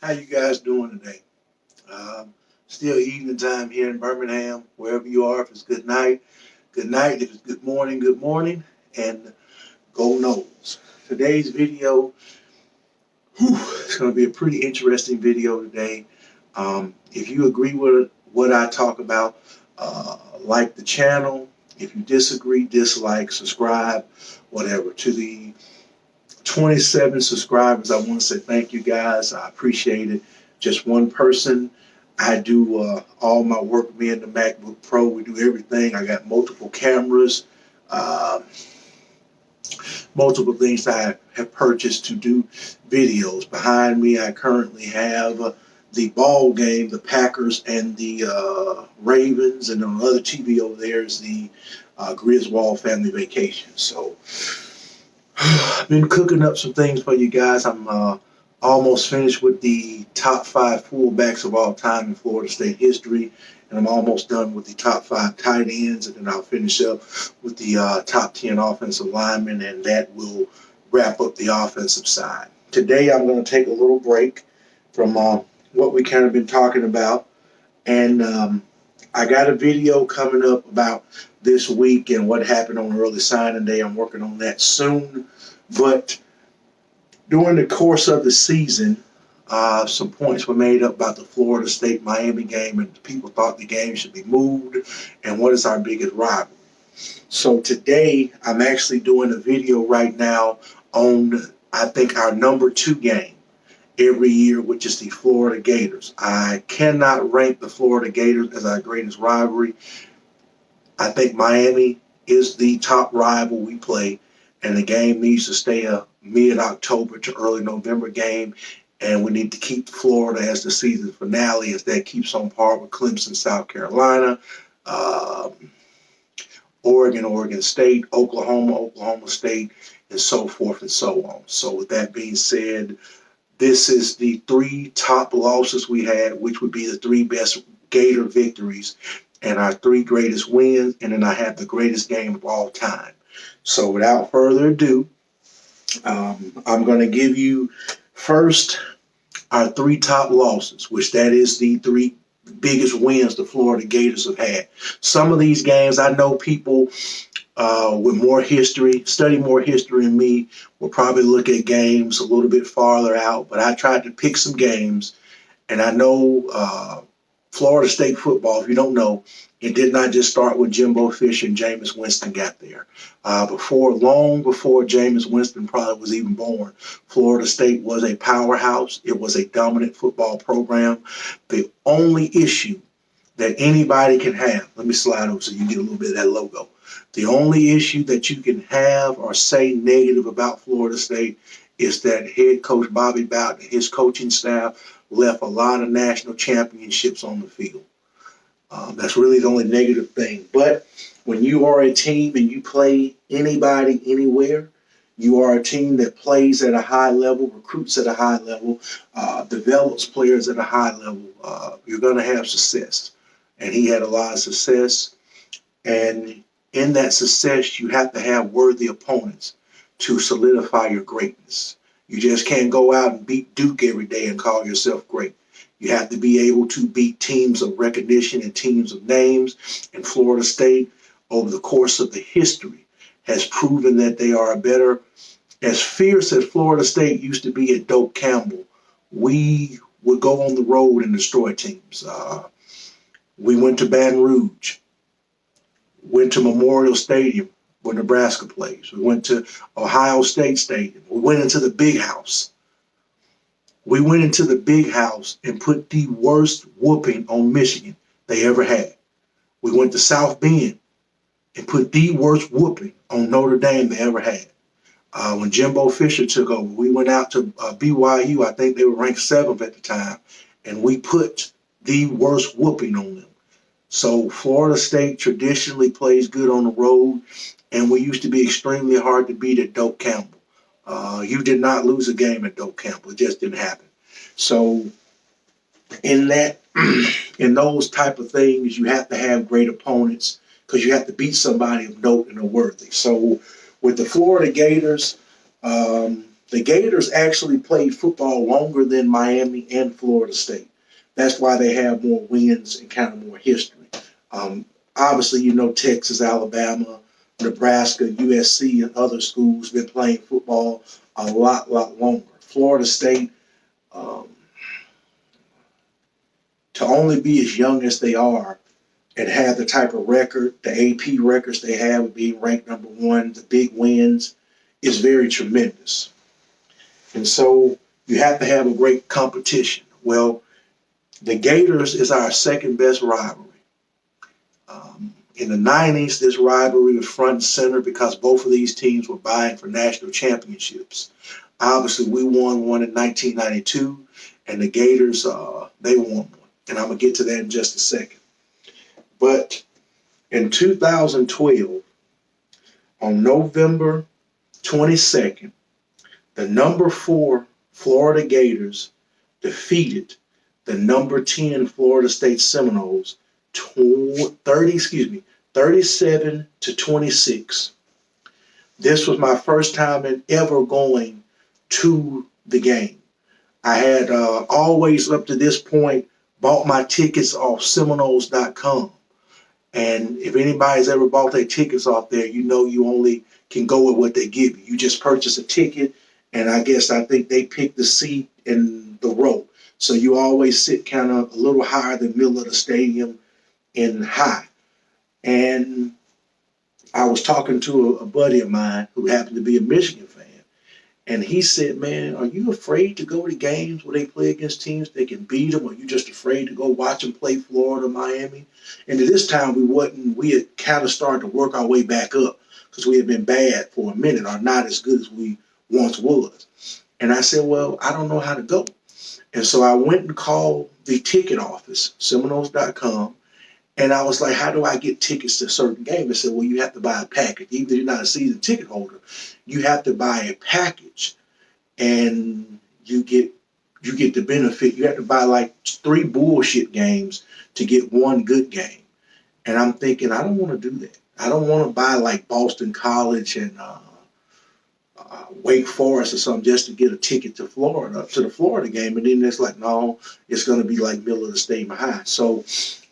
How you guys doing today? Still evening time here in Birmingham, wherever you are. If it's good night, good night. If it's good morning, and go Noles. Today's video, it's going to be a pretty interesting video today. If you agree with what I talk about, like the channel. If you disagree, dislike, subscribe, whatever. To the 27 subscribers, I want to say thank you guys. I appreciate it. Just one person. I do all my work, me and the MacBook Pro. We do everything. I got multiple cameras, multiple things I have purchased to do videos. Behind me, I currently have the ball game, the Packers and the Ravens, and on the other TV over there is the Griswold Family Vacation. So I've been cooking up some things for you guys. I'm almost finished with the top 5 fullbacks of all time in Florida State history, and I'm almost done with the top 5 tight ends, and then I'll finish up with the top 10 offensive linemen, and that will wrap up the offensive side. Today I'm going to take a little break from what we kind of been talking about, and I got a video coming up about this week and what happened on early signing day. I'm working on that soon, but during the course of the season, some points were made up about the Florida State Miami game, and people thought the game should be moved, and what is our biggest rivalry. So today, I'm actually doing a video right now on, I think, our number 2 game every year, which is the Florida Gators. I cannot rank the Florida Gators as our greatest rivalry. I think Miami is the top rival we play, and the game needs to stay a mid-October to early November game, and we need to keep Florida as the season finale, as that keeps on par with Clemson, South Carolina, Oregon State, Oklahoma State, and so forth and so on. So with that being said, this is the 3 top losses we had, which would be the 3 best Gator victories and our 3 greatest wins, and then I have the greatest game of all time. So without further ado, I'm going to give you first our 3 top losses, which that is the 3 biggest wins the Florida Gators have had. Some of these games, I know people with more history, study more history than me, will probably look at games a little bit farther out, but I tried to pick some games, and I know Florida State football, if you don't know, it did not just start when Jimbo Fisher and Jameis Winston got there. Long before Jameis Winston probably was even born, Florida State was a powerhouse. It was a dominant football program. The only issue that anybody can have, let me slide over so you get a little bit of that logo. The only issue that you can have or say negative about Florida State is that head coach Bobby Bowden and his coaching staff left a lot of national championships on the field. That's really the only negative thing. But when you are a team and you play anybody, anywhere, you are a team that plays at a high level, recruits at a high level, develops players at a high level, you're going to have success. And he had a lot of success. And in that success, you have to have worthy opponents to solidify your greatness. You just can't go out and beat Duke every day and call yourself great. You have to be able to beat teams of recognition and teams of names. And Florida State, over the course of the history, has proven that they are better. As fierce as Florida State used to be at Doak Campbell, we would go on the road and destroy teams. We went to Baton Rouge, went to Memorial Stadium where Nebraska plays. We went to Ohio State Stadium. We went into the Big House. We went into the Big House and put the worst whooping on Michigan they ever had. We went to South Bend and put the worst whooping on Notre Dame they ever had. When Jimbo Fisher took over, we went out to BYU. I think they were ranked 7th at the time, and we put the worst whooping on them. So Florida State traditionally plays good on the road, and we used to be extremely hard to beat at Doak Campbell. You did not lose a game at Doak Campbell. It just didn't happen. So in those type of things, you have to have great opponents because you have to beat somebody of note and are worthy. So with the Florida Gators, The Gators actually played football longer than Miami and Florida State. That's why they have more wins and kind of more history. Obviously, you know, Texas, Alabama, Nebraska, USC, and other schools been playing football a lot longer. Florida State, um, to only be as young as they are and have the type of record, the AP records they have of being ranked number one, the big wins, is very tremendous. And so you have to have a great competition. Well, the Gators is our second best rivalry. In the 90s, this rivalry was front and center because both of these teams were vying for national championships. Obviously, we won one in 1992, and the Gators, they won one. And I'm going to get to that in just a second. But in 2012, on November 22nd, the number 4 Florida Gators defeated the number 10 Florida State Seminoles 37-26. This was my first time in ever going to the game. I had always up to this point bought my tickets off Seminoles.com. And if anybody's ever bought their tickets off there, you know you only can go with what they give you. You just purchase a ticket, and I think they pick the seat in the row. So you always sit kind of a little higher than the middle of the stadium in high. And I was talking to a buddy of mine who happened to be a Michigan fan. And he said, man, are you afraid to go to games where they play against teams they can beat them? Or are you just afraid to go watch them play Florida, Miami? And at this time, we had kind of started to work our way back up because we had been bad for a minute or not as good as we once was. And I said, well, I don't know how to go. And so I went and called the ticket office, Seminoles.com. And I was like, how do I get tickets to a certain game? They said, well, you have to buy a package. Even if you're not a season ticket holder, you have to buy a package. And you get the benefit. You have to buy like 3 bullshit games to get 1 good game. And I'm thinking, I don't want to do that. I don't want to buy like Boston College and Wake Forest or something just to get a ticket to Florida, to the Florida game. And then it's like, no, it's going to be like middle of the stadium high. So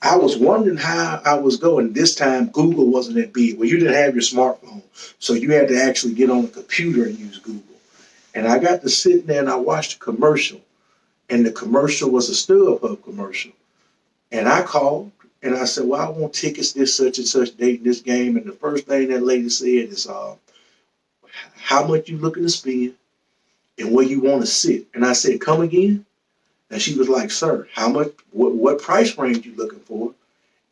I was wondering how I was going. This time, Google wasn't that big. Well, you didn't have your smartphone, so you had to actually get on a computer and use Google. And I got to sit there and I watched a commercial, and the commercial was a StubHub commercial. And I called and I said, well, I want tickets this such and such date in this game. And the first thing that lady said is, how much you looking to spend and where you want to sit. And I said, come again? And she was like, sir, how much, what price range you looking for?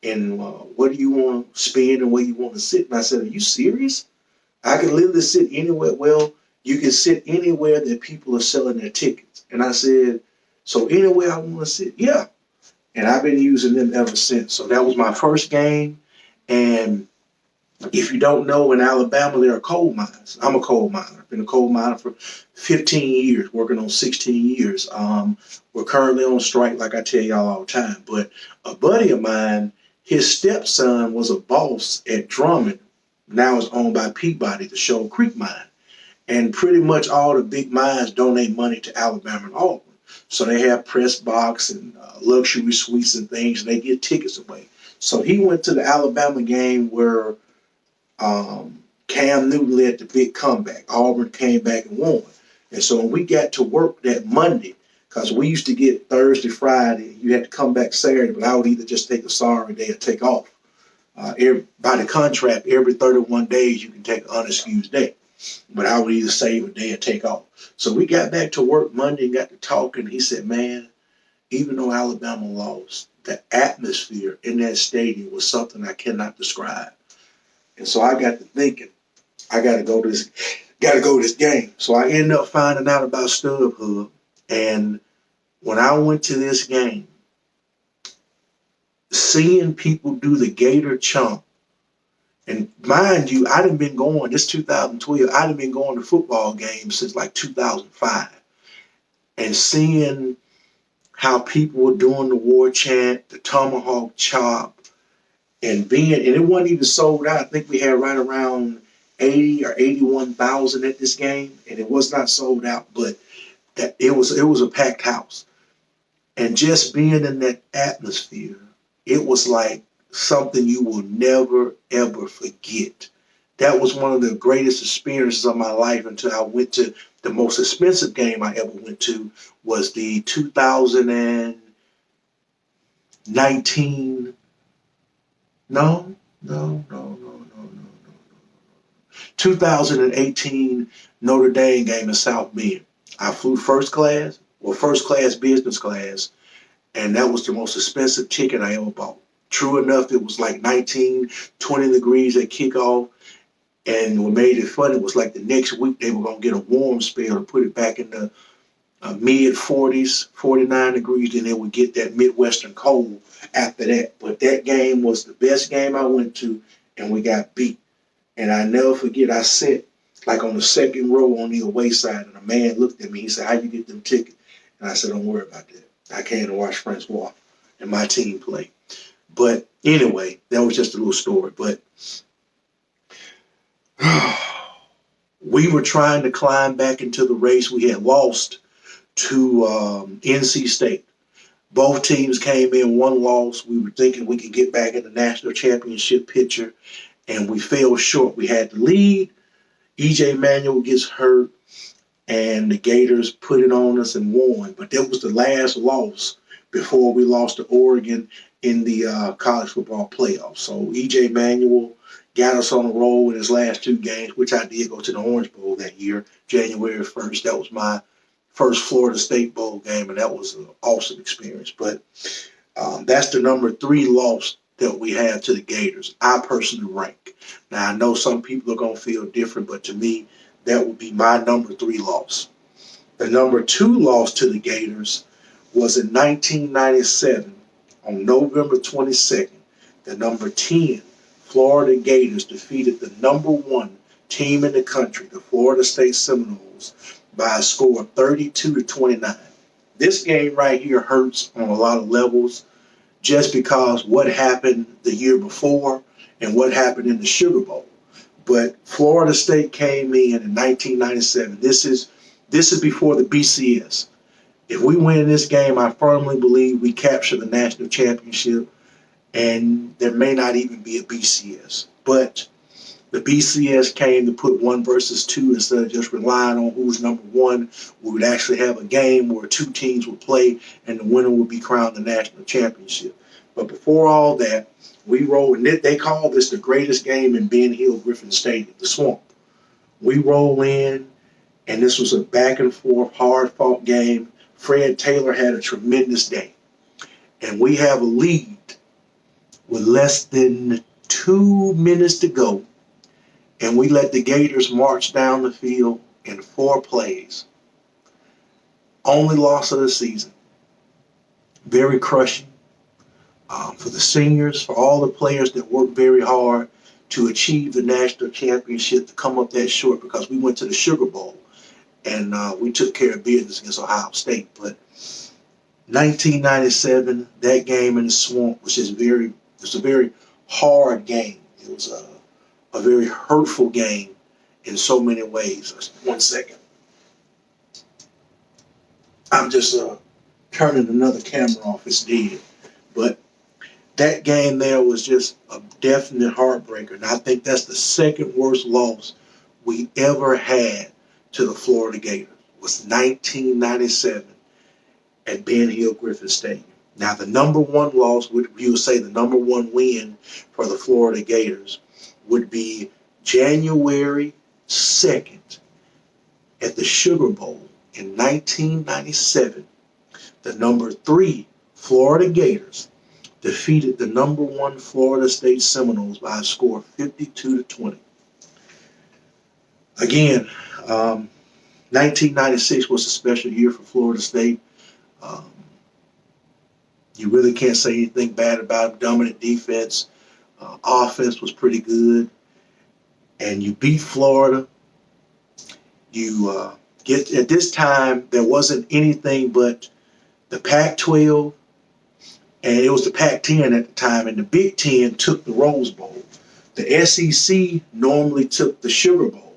And what do you want to spend and where you want to sit? And I said, are you serious? I can literally sit anywhere. Well, you can sit anywhere that people are selling their tickets. And I said, so anywhere I want to sit? Yeah. And I've been using them ever since. So that was my first game. And if you don't know, in Alabama, there are coal mines. I'm a coal miner. I've been a coal miner for 15 years, working on 16 years. We're currently on strike, like I tell y'all all the time. But a buddy of mine, his stepson was a boss at Drummond. Now it's owned by Peabody, the Shoal Creek mine. And pretty much all the big mines donate money to Alabama and Auburn. So they have press box and luxury suites and things, and they get tickets away. So he went to the Alabama game where Cam Newton led the big comeback. Auburn came back and won. And so when we got to work that Monday, because we used to get Thursday, Friday, you had to come back Saturday, but I would either just take a sorry day or take off. By the contract, every 31 days you can take an unexcused day. But I would either save a day or take off. So we got back to work Monday and got to talking. He said, man, even though Alabama lost, the atmosphere in that stadium was something I cannot describe. And so I got to thinking, I got to go to this game. So I ended up finding out about StubHub. And when I went to this game, seeing people do the Gator chomp, and mind you, I done been going, this 2012, I done been going to football games since like 2005. And seeing how people were doing the war chant, the tomahawk chop, and it wasn't even sold out. I think we had right around 80 or 81,000 at this game, and it was not sold out, but that it was a packed house. And just being in that atmosphere, it was like something you will never ever forget. That was one of the greatest experiences of my life until I went to the most expensive game I ever went to was the 2019. No, no, no, no, no, no, no. 2018 Notre Dame game in South Bend. I flew first class business class, and that was the most expensive ticket I ever bought. True enough, it was like 19, 20 degrees at kickoff. And what made it funny was like the next week they were going to get a warm spell to put it back in the mid 40s, 49 degrees, then they would get that Midwestern cold after that. But that game was the best game I went to, and we got beat. And I never forget, I sat like on the second row on the away side, and a man looked at me. He said, "How you get them tickets?" And I said, "Don't worry about that. I came to watch Francois and my team play." But anyway, that was just a little story. But we were trying to climb back into the race. We had lost to NC State. Both teams came in one loss. We were thinking we could get back in the national championship picture, and we fell short. We had the lead. EJ Manuel gets hurt, and the Gators put it on us and won. But that was the last loss before we lost to Oregon in the college football playoffs. So EJ Manuel got us on a roll in his last two games, which I did go to the Orange Bowl that year, January 1st. That was my first Florida State Bowl game, and that was an awesome experience. But that's the number 3 loss that we had to the Gators, I personally rank. Now, I know some people are going to feel different, but to me, that would be my number 3 loss. The number 2 loss to the Gators was in 1997 on November 22nd. The number 10 Florida Gators defeated the number 1 team in the country, the Florida State Seminoles, by a score of 32-29. This game right here hurts on a lot of levels just because what happened the year before and what happened in the Sugar Bowl. But Florida State came in 1997. This is before the BCS. If we win this game, I firmly believe we capture the national championship, and there may not even be a BCS. But the BCS came to put 1 versus 2 instead of just relying on who's number 1. We would actually have a game where 2 teams would play, and the winner would be crowned the national championship. But before all that, we rolled, and they call this the greatest game in Ben Hill Griffin Stadium, the Swamp. We roll in, and this was a back and forth, hard fought game. Fred Taylor had a tremendous day. And we have a lead with less than 2 minutes to go. And we let the Gators march down the field in 4 plays. Only loss of the season. Very crushing for the seniors, for all the players that worked very hard to achieve the national championship, to come up that short, because we went to the Sugar Bowl and we took care of business against Ohio State. But 1997, that game in the Swamp was just it's a very hard game. It was a very hurtful game in so many ways. 1 second. I'm just turning another camera off. It's dead. But that game there was just a definite heartbreaker. And I think that's the second worst loss we ever had to the Florida Gators. It was 1997 at Ben Hill Griffin Stadium. Now, the number 1 loss, you would say the number 1 win for the Florida Gators, would be January 2nd at the Sugar Bowl in 1997. The number 3 Florida Gators defeated the number 1 Florida State Seminoles by a score of 52-20. Again, 1996 was a special year for Florida State. You really can't say anything bad about dominant defense. Offense was pretty good. And you beat Florida. You at this time, there wasn't anything but the Pac-12, and it was the Pac-10 at the time, and the Big Ten took the Rose Bowl. The SEC normally took the Sugar Bowl,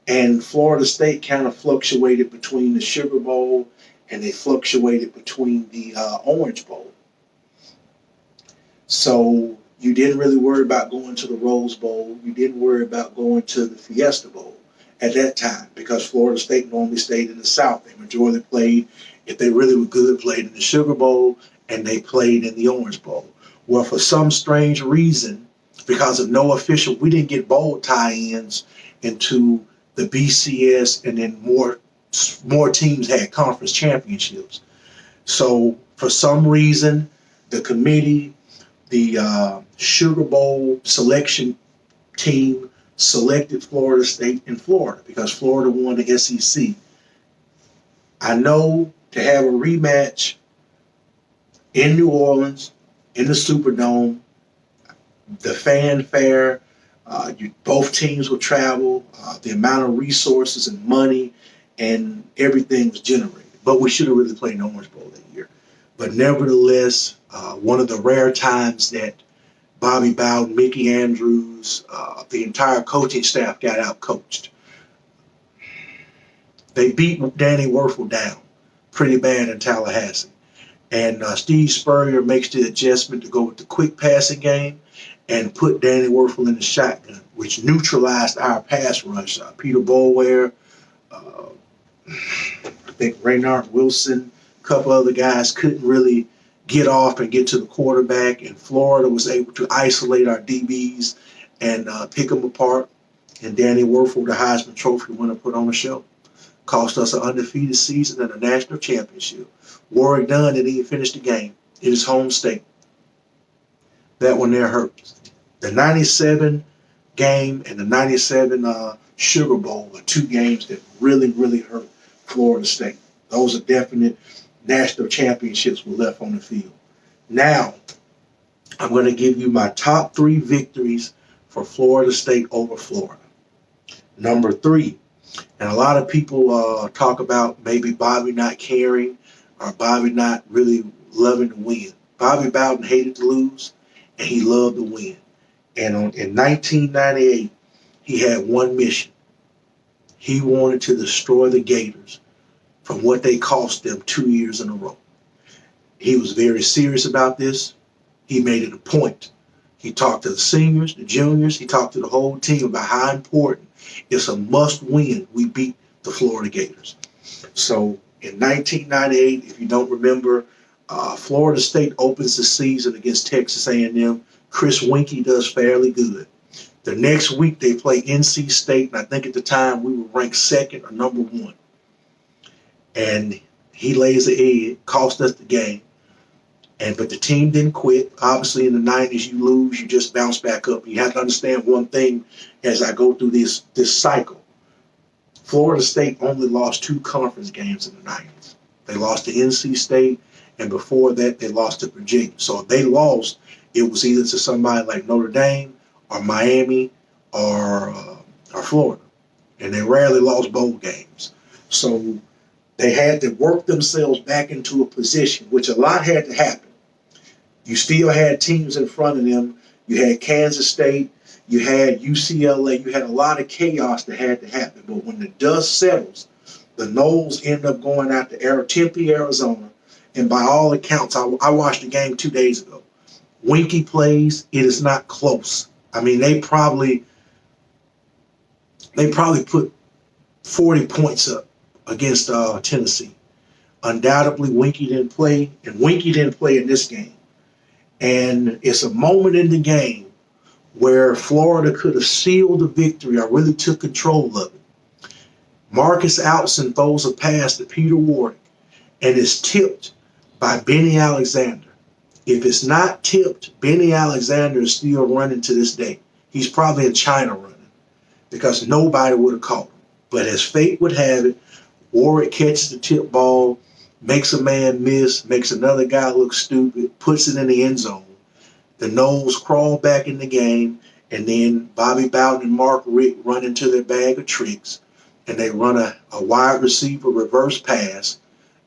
and Florida State kind of fluctuated between the Sugar Bowl and they fluctuated between the Orange Bowl. So you didn't really worry about going to the Rose Bowl. You didn't worry about going to the Fiesta Bowl at that time because Florida State normally stayed in the South. They majority played, if they really were good, played in the Sugar Bowl and they played in the Orange Bowl. Well, for some strange reason, because of no official, we didn't get bowl tie-ins into the BCS, and then more teams had conference championships. So for some reason, the committee, the Sugar Bowl selection team selected Florida State in Florida because Florida won the SEC. I know to have a rematch in New Orleans, in the Superdome, the fanfare, both teams will travel, the amount of resources and money and everything was generated. But we should have really played in the Orange Bowl that year. But nevertheless, one of the rare times that Bobby Bowden, Mickey Andrews, the entire coaching staff got out-coached. They beat Danny Werfel down pretty bad in Tallahassee. And Steve Spurrier makes the adjustment to go with the quick passing game and put Danny Werfel in the shotgun, which neutralized our pass rush. Peter Boulware, I think Raynard Wilson, a couple other guys couldn't really get off and get to the quarterback, and Florida was able to isolate our DBs and pick them apart. And Danny Werfel, the Heisman Trophy winner, put on a show. Cost us an undefeated season and a national championship. Warwick Dunn didn't even finish the game in his home state. That one there hurt. The 97 game and the 97 Sugar Bowl are two games that really, really hurt Florida State. Those are definite national championships were left on the field. Now, I'm going to give you my top 3 victories for Florida State over Florida. Number 3, and a lot of people talk about maybe Bobby not caring or Bobby not really loving to win. Bobby Bowden hated to lose, and he loved to win. And in 1998, he had one mission. He wanted to destroy the Gators from what they cost them 2 years in a row. He was very serious about this. He made it a point. He talked to the seniors, the juniors. He talked to the whole team about how important it's a must-win. We beat the Florida Gators. So in 1998, if you don't remember, Florida State opens the season against Texas A&M. Chris Winkie does fairly good. The next week they play NC State, and I think at the time we were ranked 2nd or number 1. And he lays the egg, cost us the game. But the team didn't quit. Obviously, in the 90s, you lose, you just bounce back up. You have to understand one thing as I go through this cycle. Florida State only lost 2 conference games in the 90s. They lost to NC State, and before that, they lost to Virginia. So if they lost, it was either to somebody like Notre Dame or Miami or Florida. And they rarely lost bowl games. So they had to work themselves back into a position, which a lot had to happen. You still had teams in front of them. You had Kansas State. You had UCLA. You had a lot of chaos that had to happen. But when the dust settles, the Noles end up going out to Tempe, Arizona. And by all accounts, I watched the game 2 days ago. Winkie plays. It is not close. I mean, they probably put 40 points up against Tennessee. Undoubtedly, Winkie didn't play, and Winkie didn't play in this game. And it's a moment in the game where Florida could have sealed the victory or really took control of it. Marcus Outson throws a pass to Peter Warwick and is tipped by Benny Alexander. If it's not tipped, Benny Alexander is still running to this day. He's probably in China running because nobody would have caught him. But as fate would have it, Warwick catches the tip ball, makes a man miss, makes another guy look stupid, puts it in the end zone. The Noles crawl back in the game, and then Bobby Bowden and Mark Richt run into their bag of tricks, and they run a wide receiver reverse pass,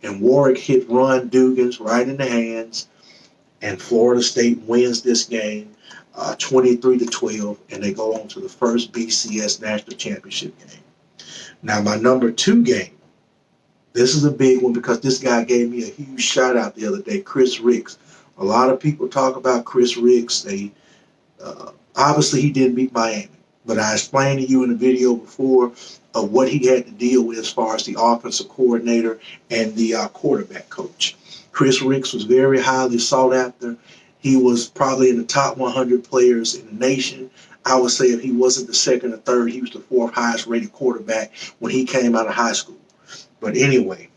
and Warwick hit Ron Dugans right in the hands, and Florida State wins this game 23-12, and they go on to the first BCS national championship game. Now, my number 2 game, this is a big one because this guy gave me a huge shout out the other day, Chris Ricks. A lot of people talk about Chris Ricks. Obviously, he didn't beat Miami, but I explained to you in the video before of what he had to deal with as far as the offensive coordinator and the quarterback coach. Chris Ricks was very highly sought after. He was probably in the top 100 players in the nation. I would say if he wasn't the second or third, he was the 4th highest rated quarterback when he came out of high school. But anyway,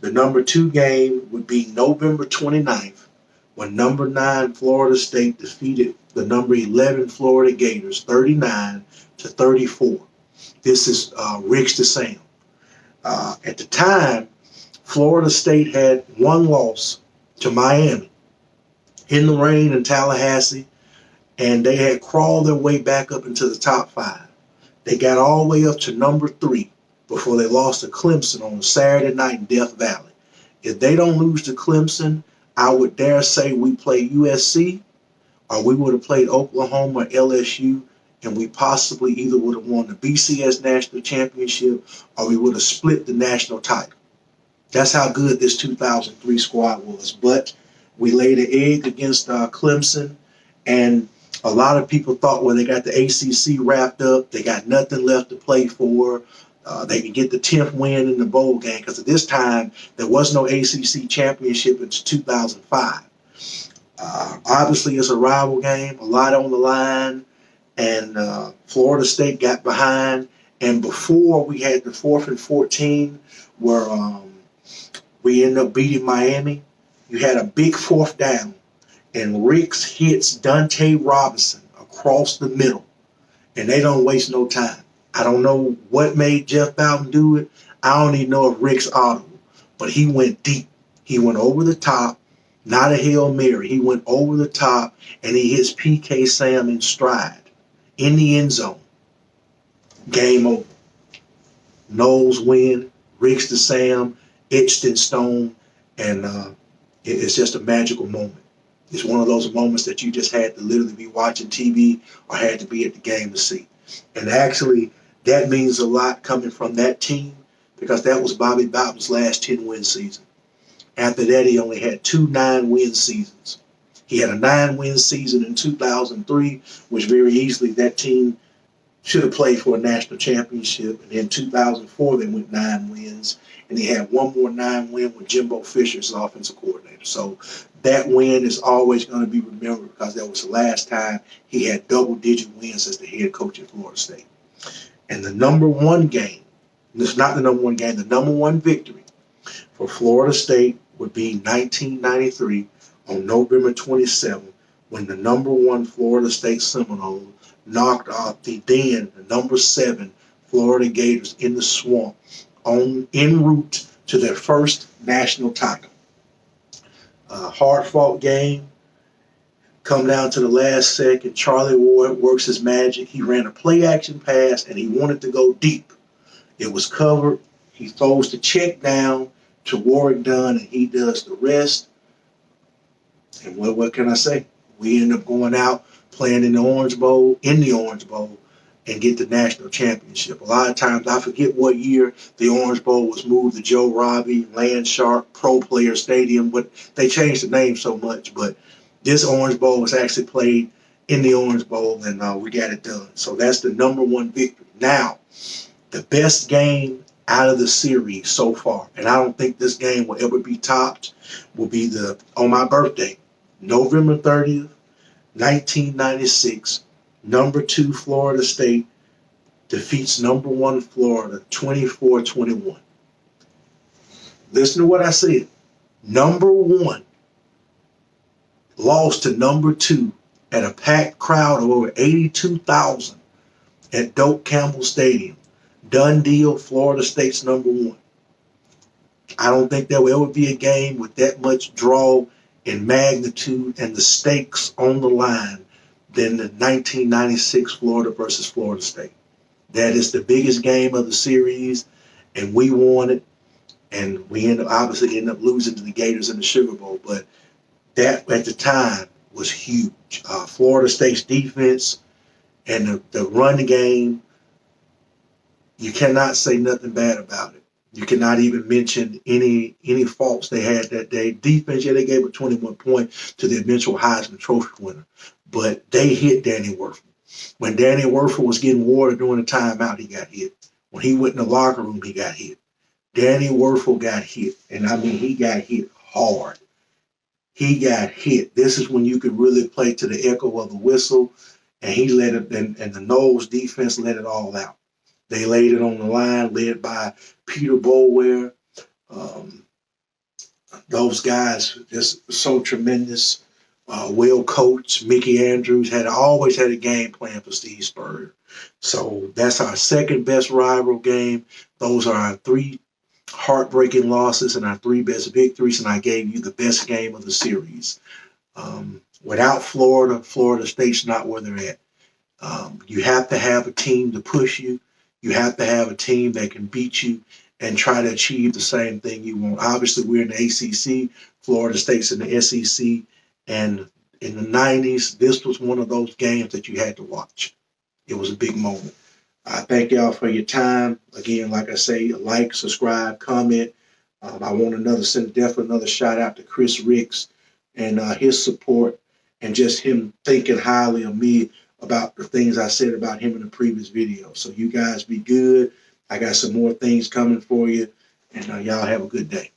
the number 2 game would be November 29th, when number 9 Florida State defeated the number 11 Florida Gators 39-34. This is Ricks to Sam. At the time, Florida State had one loss to Miami in the rain in Tallahassee, and they had crawled their way back up into the top 5. They got all the way up to number 3 before they lost to Clemson on Saturday night in Death Valley. If they don't lose to Clemson, I would dare say we play USC, or we would have played Oklahoma or LSU, and we possibly either would have won the BCS National Championship or we would have split the national title. That's how good this 2003 squad was. But we laid an egg against Clemson, and a lot of people thought when they got the ACC wrapped up, they got nothing left to play for. They could get the 10th win in the bowl game, because at this time, there was no ACC championship until 2005. Obviously, it's a rival game, a lot on the line, and Florida State got behind. And before we had the 4th and 14, where we ended up beating Miami, you had a big 4th down, and Ricks hits Dante Robinson across the middle, and they don't waste no time. I don't know what made Jeff Bowden do it. I don't even know if Rick's audible, but he went deep. He went over the top, not a Hail Mary. He went over the top, and he hits PK Sam in stride in the end zone. Game over. Noles win. Ricks to Sam, etched in stone, and it's just a magical moment. It's one of those moments that you just had to literally be watching TV or had to be at the game to see. And actually, that means a lot coming from that team, because that was Bobby Bowden's last 10-win season. After that, he only had 2 9-win seasons. He had a 9-win season in 2003, which very easily that team should have played for a national championship. And in 2004, they went 9 wins. And he had one more 9-win with Jimbo Fisher as offensive coordinator. So that win is always going to be remembered, because that was the last time he had double-digit wins as the head coach at Florida State. And the number 1 game, it's not the number 1 game, the number 1 victory for Florida State would be 1993 on November 27th, when the number 1 Florida State Seminoles knocked off the number 7 Florida Gators in the swamp en route to their first national title. Hard-fought game. Come down to the last second. Charlie Ward works his magic. He ran a play-action pass, and he wanted to go deep. It was covered. He throws the check down to Warwick Dunn, and he does the rest. And what can I say? We end up going out, playing in the Orange Bowl, and get the national championship. A lot of times, I forget what year the Orange Bowl was moved to Joe Robbie, Land Shark, Pro Player Stadium, but they changed the name so much. But this Orange Bowl was actually played in the Orange Bowl, and we got it done. So that's the number 1 victory. Now, the best game out of the series so far, and I don't think this game will ever be topped, will be on my birthday, November 30th, 1996, number 2 Florida State defeats number 1 Florida 24-21. Listen to what I said. Number 1 lost to number 2 at a packed crowd of over 82,000 at Doak Campbell Stadium. Done deal, Florida State's number 1. I don't think there will ever be a game with that much draw and magnitude and the stakes on the line than the 1996 Florida versus Florida State. That is the biggest game of the series, and we won it, and we obviously end up losing to the Gators in the Sugar Bowl. But That at the time was huge. Florida State's defense and the run game, you cannot say nothing bad about it. You cannot even mention any faults they had that day. Defense, yeah, they gave a 21 point to the eventual Heisman Trophy winner, but they hit Danny Werfel. When Danny Werfel was getting water during the timeout, he got hit. When he went in the locker room, he got hit. Danny Werfel got hit, and I mean he got hit hard. He got hit. This is when you could really play to the echo of the whistle, and he let it. And the Noles defense let it all out. They laid it on the line, led by Peter Bolware. Um, those guys just so tremendous, well coached. Mickey Andrews had always had a game plan for Steve Spurrier. So that's our second best rival game. Those are our three heartbreaking losses and our three best victories, and I gave you the best game of the series. Without Florida State's not where they're at. You have to have a team to push you. You have to have a team that can beat you and try to achieve the same thing you want. Obviously, we're in the ACC. Florida State's in the SEC. And in the 90s, this was one of those games that you had to watch. It was a big moment. I thank y'all for your time. Again, like I say, like, subscribe, comment. I want definitely another shout out to Chris Ricks and his support and just him thinking highly of me about the things I said about him in the previous video. So you guys be good. I got some more things coming for you, and y'all have a good day.